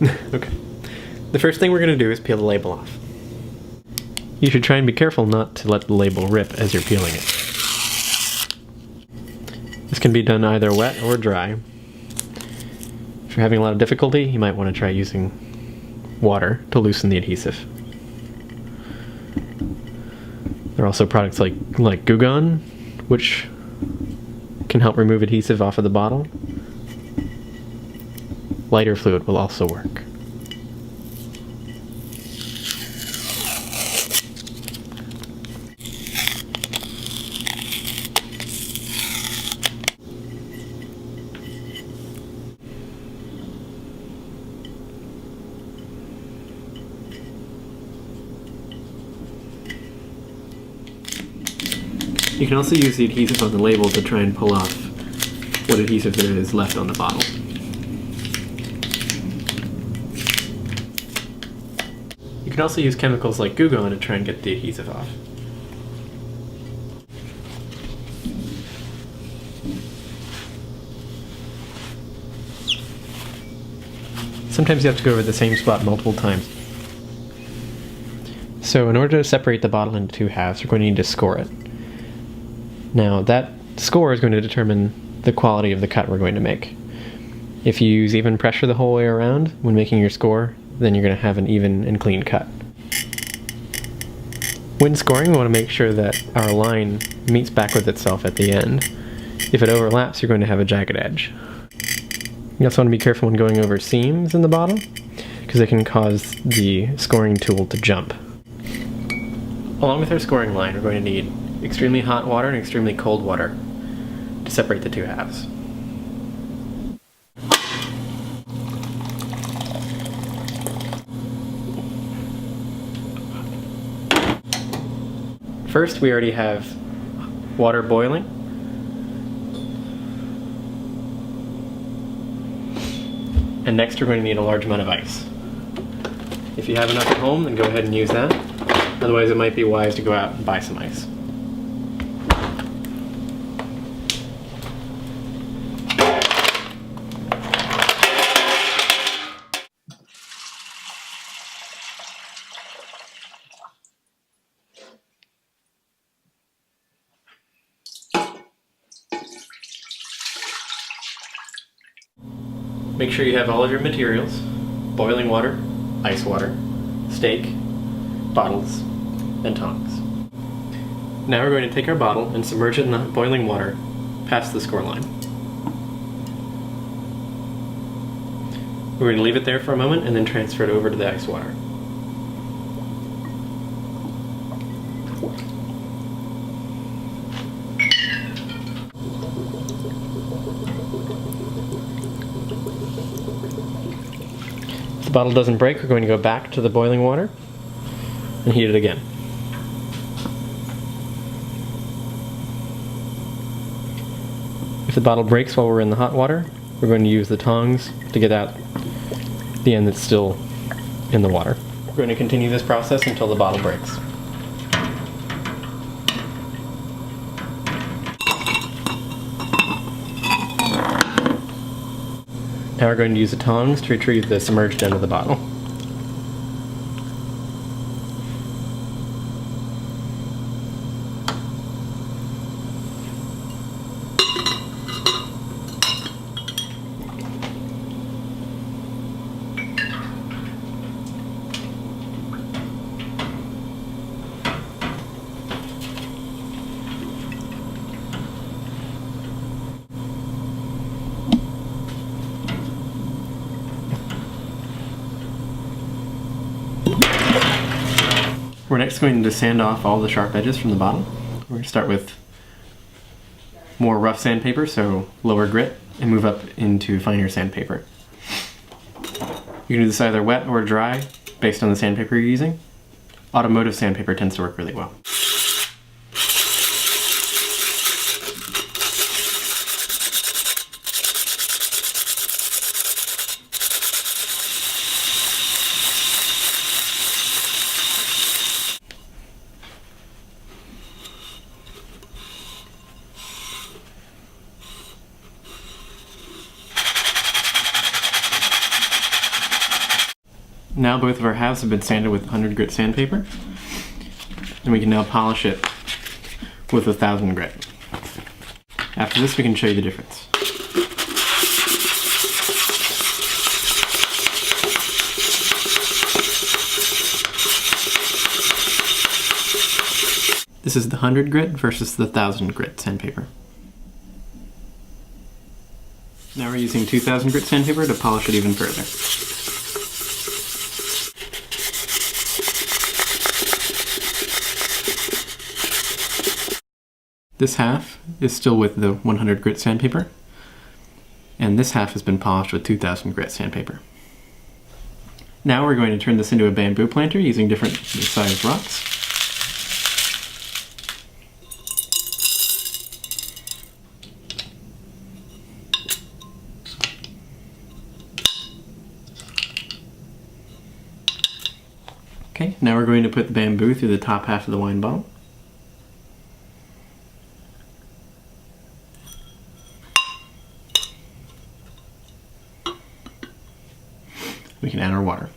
Okay. The first thing we're going to do is peel the label off. You should try and be careful not to let the label rip as you're peeling it. This can be done either wet or dry. If you're having a lot of difficulty, you might want to try using water to loosen the adhesive. There are also products like Goo Gone, which can help remove adhesive off of the bottle. Lighter fluid will also work. You can also use the adhesive on the label to try and pull off what adhesive there is left on the bottle. You can also use chemicals like Goo Gone to try and get the adhesive off. Sometimes you have to go over the same spot multiple times. So in order to separate the bottle into two halves, we're going to need to score it. Now that score is going to determine the quality of the cut we're going to make. If you use even pressure the whole way around when making your score, then you're going to have an even and clean cut. When scoring, we want to make sure that our line meets back with itself at the end. If it overlaps, you're going to have a jagged edge. You also want to be careful when going over seams in the bottle, because it can cause the scoring tool to jump. Along with our scoring line, we're going to need extremely hot water and extremely cold water to separate the two halves. First, we already have water boiling. And next we're going to need a large amount of ice. If you have enough at home, then go ahead and use that. Otherwise, it might be wise to go out and buy some ice. Make sure you have all of your materials: boiling water, ice water, steak, bottles, and tongs. Now we're going to take our bottle and submerge it in the boiling water past the score line. We're going to leave it there for a moment and then transfer it over to the ice water. If the bottle doesn't break, we're going to go back to the boiling water and heat it again. If the bottle breaks while we're in the hot water, we're going to use the tongs to get out the end that's still in the water. We're going to continue this process until the bottle breaks. Now we're going to use the tongs to retrieve the submerged end of the bottle. We're next going to sand off all the sharp edges from the bottle. We're going to start with more rough sandpaper, so lower grit, and move up into finer sandpaper. You can do this either wet or dry, based on the sandpaper you're using. Automotive sandpaper tends to work really well. Now both of our halves have been sanded with 100 grit sandpaper, and we can now polish it with 1000 grit. After this, we can show you the difference. This is the 100 grit versus the 1000 grit sandpaper. Now we're using 2000 grit sandpaper to polish it even further. This half is still with the 100 grit sandpaper, and this half has been polished with 2000 grit sandpaper. Now we're going to turn this into a bamboo planter using different sized rocks. Okay, now we're going to put the bamboo through the top half of the wine bottle. We can add our water.